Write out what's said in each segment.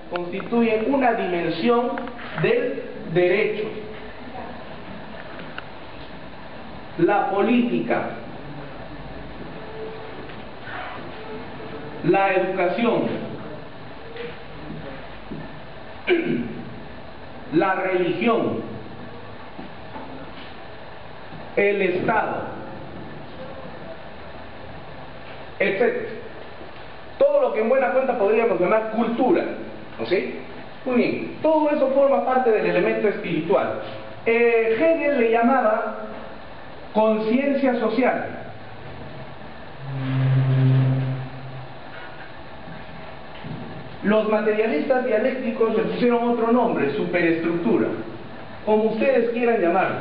constituyen una dimensión del derecho. La política, la educación, la religión, el Estado, etc. Todo lo que en buena cuenta podríamos llamar cultura, ¿ok? Muy bien, todo eso forma parte del elemento espiritual. Hegel le llamaba conciencia social. Los materialistas dialécticos le pusieron otro nombre, superestructura, como ustedes quieran llamarlo.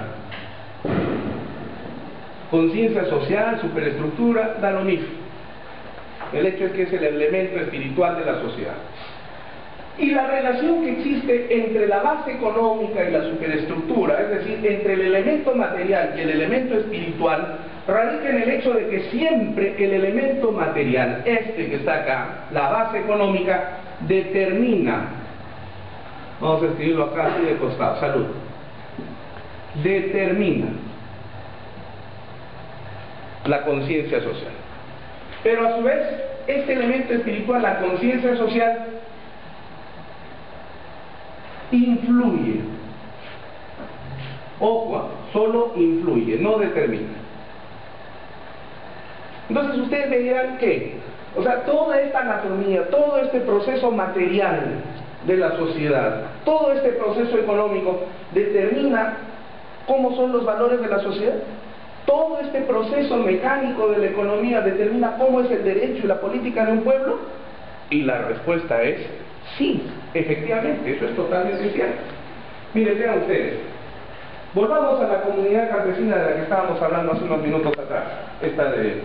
Conciencia social, superestructura, da lo mismo. El hecho es que es el elemento espiritual de la sociedad. Y la relación que existe entre la base económica y la superestructura, es decir, entre el elemento material y el elemento espiritual, radica en el hecho de que siempre el elemento material, este que está acá, la base económica, determina, vamos a escribirlo acá así de costado, salud, determina la conciencia social. Pero a su vez, este elemento espiritual, la conciencia social, influye. Ojo, solo influye, no determina. Entonces ustedes me dirán que, o sea, toda esta anatomía, todo este proceso material de la sociedad, todo este proceso económico, determina cómo son los valores de la sociedad. Todo este proceso mecánico de la economía determina cómo es el derecho y la política de un pueblo. Y la respuesta es sí, efectivamente, eso es totalmente cierto. Miren, vean ustedes, volvamos a la comunidad campesina de la que estábamos hablando hace unos minutos atrás, esta de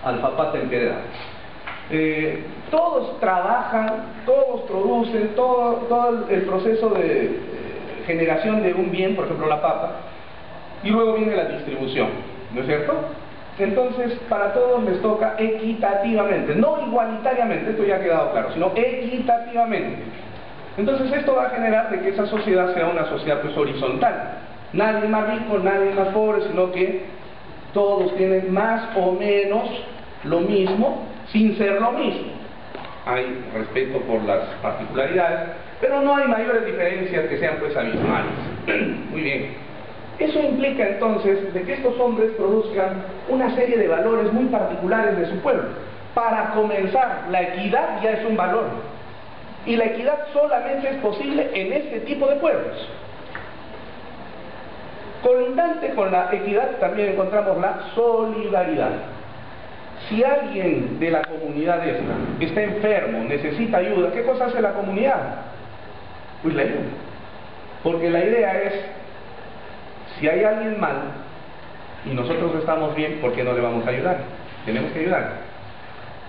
Alfapata en Piedad. Todos trabajan, todos producen, todo el proceso de generación de un bien, por ejemplo la papa, y luego viene la distribución, ¿no es cierto? Entonces, para todos les toca equitativamente, no igualitariamente, esto ya ha quedado claro, sino equitativamente. Entonces esto va a generar de que esa sociedad sea una sociedad pues horizontal. Nadie más rico, nadie más pobre, sino que todos tienen más o menos lo mismo, sin ser lo mismo. Hay respeto por las particularidades, pero no hay mayores diferencias que sean pues abismales. Muy bien. Eso implica entonces de que estos hombres produzcan una serie de valores muy particulares de su pueblo. Para comenzar, la equidad ya es un valor. Y la equidad solamente es posible en este tipo de pueblos. Colindante con la equidad también encontramos la solidaridad. Si alguien de la comunidad esta está enfermo, necesita ayuda, ¿qué cosa hace la comunidad? Pues la ayuda. Porque la idea es, si hay alguien mal y nosotros estamos bien, ¿por qué no le vamos a ayudar? Tenemos que ayudar.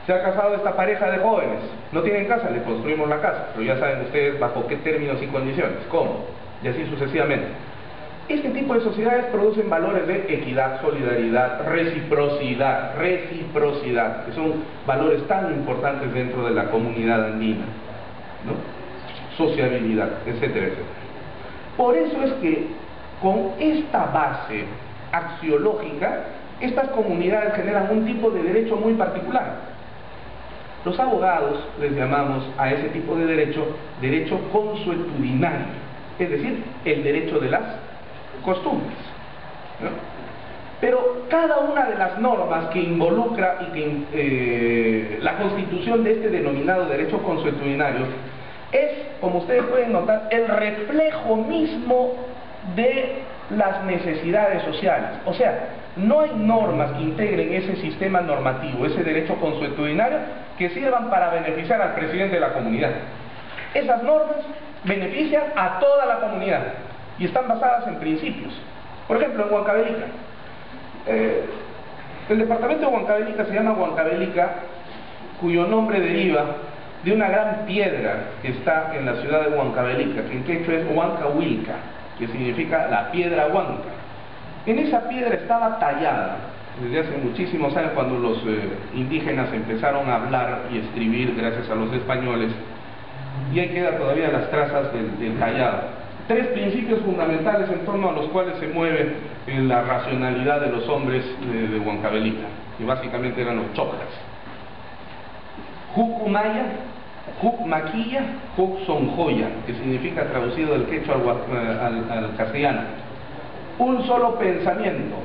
Se ha casado esta pareja de jóvenes, no tienen casa, les construimos la casa, pero ya saben ustedes bajo qué términos y condiciones, cómo, y así sucesivamente. Este tipo de sociedades producen valores de equidad, solidaridad, reciprocidad, que son valores tan importantes dentro de la comunidad andina, ¿no? Sociabilidad, etcétera, etcétera. Por eso es que con esta base axiológica, estas comunidades generan un tipo de derecho muy particular. Los abogados les llamamos a ese tipo de derecho consuetudinario, es decir, el derecho de las costumbres, ¿no? Pero cada una de las normas que involucra y que la constitución de este denominado derecho consuetudinario es, como ustedes pueden notar, el reflejo mismo de las necesidades sociales. O sea, no hay normas que integren ese sistema normativo, ese derecho consuetudinario, que sirvan para beneficiar al presidente de la comunidad. Esas normas benefician a toda la comunidad y están basadas en principios. Por ejemplo, en Huancavelica, el departamento de Huancavelica se llama Huancavelica, cuyo nombre deriva de una gran piedra que está en la ciudad de Huancavelica, que en quechua es Huancahuilca, que significa la piedra huanca. En esa piedra estaba tallada, desde hace muchísimos años, cuando los indígenas empezaron a hablar y escribir gracias a los españoles, y ahí quedan todavía las trazas del Callao. 3 principios fundamentales en torno a los cuales se mueve la racionalidad de los hombres de Huancavelica, que básicamente eran los chocras. Jucumaya, Jucmaquilla, Jucsonjoya, que significa, traducido del quechua al castellano, un solo pensamiento,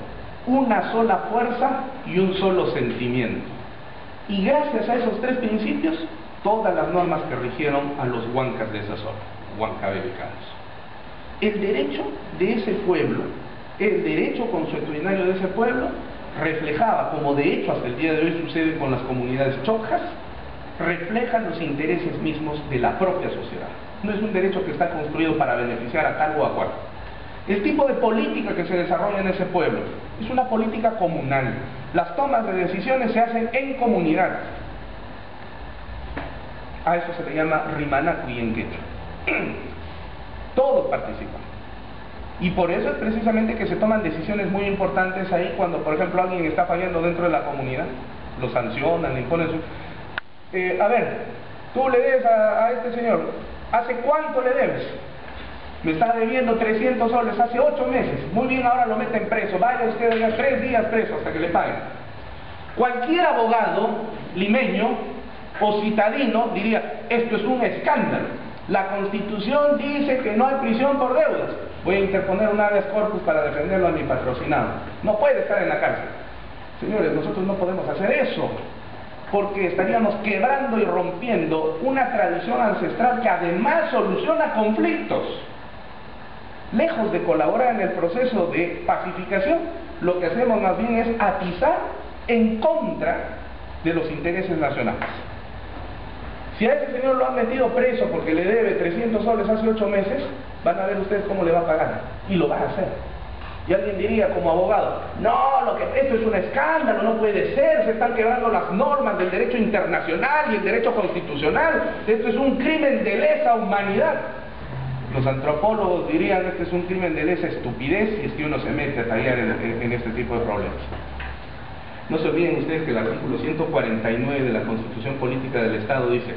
una sola fuerza y un solo sentimiento. Y gracias a esos 3 principios, todas las normas que rigieron a los huancas de esa zona, huancavelicanos. El derecho de ese pueblo, el derecho consuetudinario de ese pueblo, reflejaba, como de hecho hasta el día de hoy sucede con las comunidades chocjas, reflejan los intereses mismos de la propia sociedad. No es un derecho que está construido para beneficiar a tal o a cual. El tipo de política que se desarrolla en ese pueblo es una política comunal. Las tomas de decisiones se hacen en comunidad. A eso se le llama rimanacui en quechua. Todos participan. Y por eso es precisamente que se toman decisiones muy importantes ahí cuando, por ejemplo, alguien está fallando dentro de la comunidad, lo sancionan, le imponen su... a ver, tú le debes a este señor, ¿hace cuánto le debes? Me está debiendo 300 soles hace 8 meses. Muy bien, ahora lo meten preso. Vaya usted allá 3 días preso hasta que le paguen. Cualquier abogado limeño o citadino diría, esto es un escándalo. La Constitución dice que no hay prisión por deudas. Voy a interponer un habeas corpus para defenderlo a mi patrocinado. No puede estar en la cárcel. Señores, nosotros no podemos hacer eso, porque estaríamos quebrando y rompiendo una tradición ancestral que además soluciona conflictos. Lejos de colaborar en el proceso de pacificación, lo que hacemos más bien es atizar en contra de los intereses nacionales. Si a ese señor lo han metido preso porque le debe 300 soles hace 8 meses, van a ver ustedes cómo le va a pagar, y lo va a hacer. Y alguien diría como abogado, no, esto es un escándalo, no puede ser, se están quebrando las normas del derecho internacional y el derecho constitucional, esto es un crimen de lesa humanidad. Los antropólogos dirían, este es un crimen de lesa estupidez, y es que uno se mete a tallar en este tipo de problemas. No se olviden ustedes que el artículo 149 de la Constitución Política del Estado dice: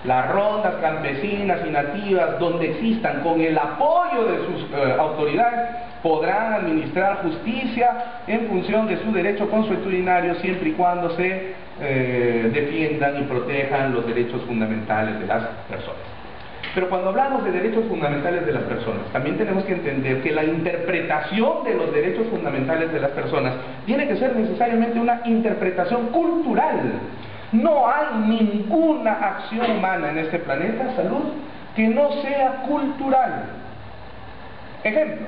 las rondas campesinas y nativas, donde existan, con el apoyo de sus autoridades, podrán administrar justicia en función de su derecho consuetudinario, siempre y cuando se defiendan y protejan los derechos fundamentales de las personas. Pero cuando hablamos de derechos fundamentales de las personas, también tenemos que entender que la interpretación de los derechos fundamentales de las personas tiene que ser necesariamente una interpretación cultural. No hay ninguna acción humana en este planeta, salud, que no sea cultural. Ejemplo,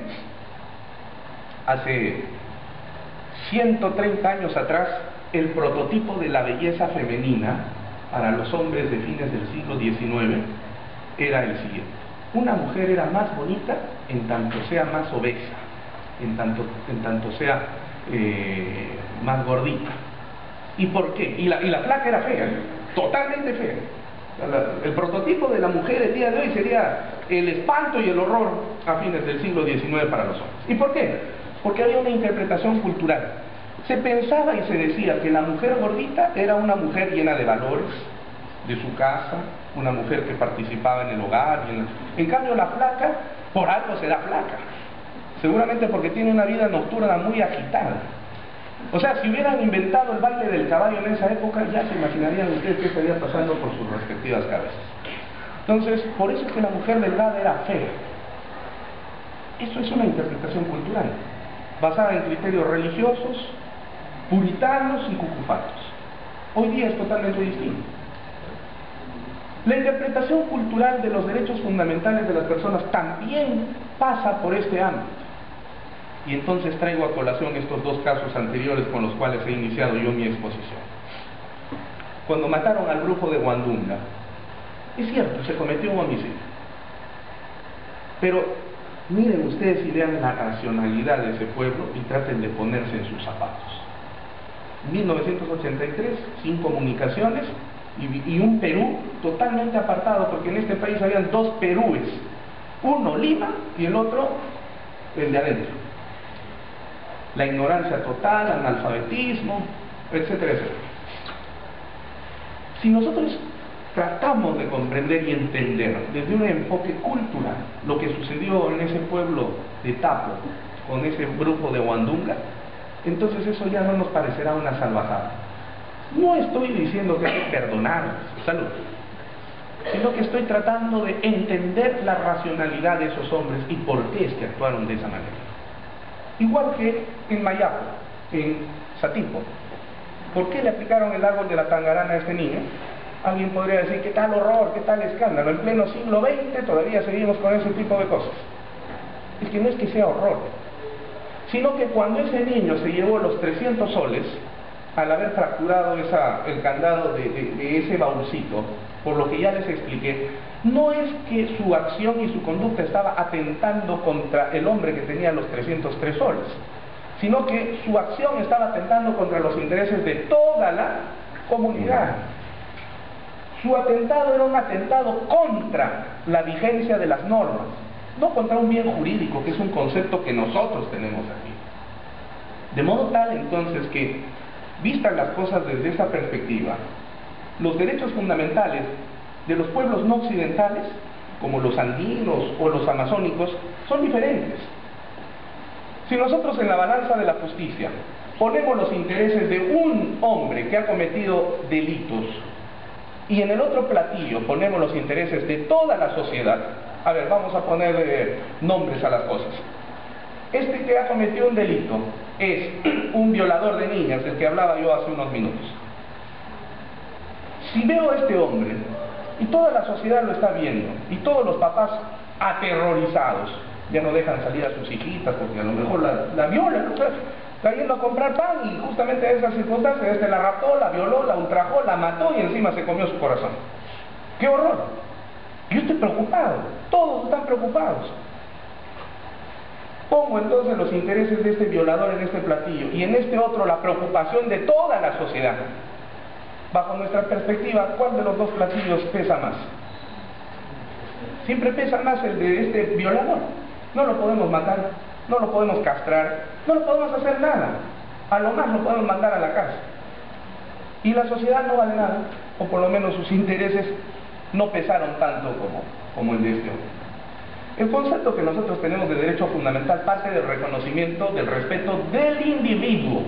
hace 130 años atrás, el prototipo de la belleza femenina para los hombres de fines del siglo XIX era el siguiente: una mujer era más bonita en tanto sea más obesa, en tanto sea más gordita. ¿Y por qué? Y la flaca era fea, totalmente fea. El prototipo de la mujer el día de hoy sería el espanto y el horror a fines del siglo XIX para los hombres. ¿Y por qué? Porque había una interpretación cultural. Se pensaba y se decía que la mujer gordita era una mujer llena de valores, de su casa, una mujer que participaba en el hogar. En cambio, la flaca, por algo será flaca, seguramente porque tiene una vida nocturna muy agitada. O sea, si hubieran inventado el baile del caballo en esa época, ya se imaginarían ustedes qué estaría pasando por sus respectivas cabezas. Entonces, por eso es que la mujer delgada era fea. Eso es una interpretación cultural, basada en criterios religiosos, puritanos y cucufatos. Hoy día es totalmente distinto. La interpretación cultural de los derechos fundamentales de las personas también pasa por este ámbito. Y entonces traigo a colación estos 2 casos anteriores con los cuales he iniciado yo mi exposición. Cuando mataron al brujo de Guandunga, es cierto, se cometió un homicidio. Pero miren ustedes y vean la racionalidad de ese pueblo y traten de ponerse en sus zapatos. 1983, sin comunicaciones, y un Perú totalmente apartado, porque en este país habían 2 Perúes, uno Lima y el otro el de adentro. La ignorancia total, analfabetismo, etcétera, etcétera. Si nosotros tratamos de comprender y entender desde un enfoque cultural lo que sucedió en ese pueblo de Tapo, con ese grupo de Huandunga, entonces eso ya no nos parecerá una salvajada. No estoy diciendo que hay que perdonar, salud, sino que estoy tratando de entender la racionalidad de esos hombres y por qué es que actuaron de esa manera. Igual que en Mayapo, en Satipo, ¿por qué le aplicaron el árbol de la tangarana a este niño? Alguien podría decir, ¿qué tal horror, qué tal escándalo? En pleno siglo XX todavía seguimos con ese tipo de cosas. Es que no es que sea horror, sino que cuando ese niño se llevó los 300 soles, al haber fracturado el candado de ese baúlcito, por lo que ya les expliqué, no es que su acción y su conducta estaba atentando contra el hombre que tenía los 303 soles, sino que su acción estaba atentando contra los intereses de toda la comunidad. Su atentado era un atentado contra la vigencia de las normas, no contra un bien jurídico, que es un concepto que nosotros tenemos aquí. De modo tal entonces que, vistas las cosas desde esa perspectiva, los derechos fundamentales de los pueblos no occidentales, como los andinos o los amazónicos, son diferentes. Si nosotros en la balanza de la justicia ponemos los intereses de un hombre que ha cometido delitos y en el otro platillo ponemos los intereses de toda la sociedad, a ver, vamos a ponerle nombres a las cosas. Este que ha cometido un delito es un violador de niñas, del que hablaba yo hace unos minutos. Si veo a este hombre, y toda la sociedad lo está viendo, y todos los papás aterrorizados, ya no dejan salir a sus hijitas porque a lo mejor la violan, ¿no? Está yendo a comprar pan y justamente en esas circunstancias la raptó, la violó, la ultrajó, la mató y encima se comió su corazón. ¡Qué horror! Yo estoy preocupado, todos están preocupados. Pongo entonces los intereses de este violador en este platillo y en este otro la preocupación de toda la sociedad. Bajo nuestra perspectiva, ¿cuál de los dos platillos pesa más? Siempre pesa más el de este violador. No lo podemos matar, no lo podemos castrar, no lo podemos hacer nada. A lo más lo podemos mandar a la cárcel. Y la sociedad no vale nada, o por lo menos sus intereses no pesaron tanto como el de este hombre. El concepto que nosotros tenemos de derecho fundamental parte del reconocimiento, del respeto del individuo.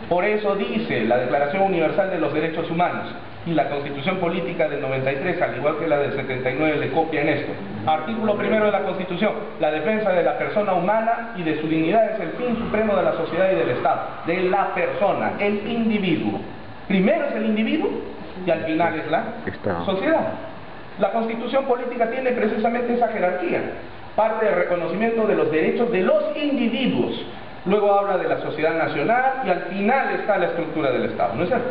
Por eso dice la Declaración Universal de los Derechos Humanos y la Constitución Política del 93, al igual que la del 79, le copia en esto. Artículo primero de la Constitución: la defensa de la persona humana y de su dignidad es el fin supremo de la sociedad y del Estado. De la persona, el individuo. Primero es el individuo y al final es la sociedad. La Constitución Política tiene precisamente esa jerarquía. Parte del reconocimiento de los derechos de los individuos. Luego habla de la sociedad nacional y al final está la estructura del Estado, ¿no es cierto?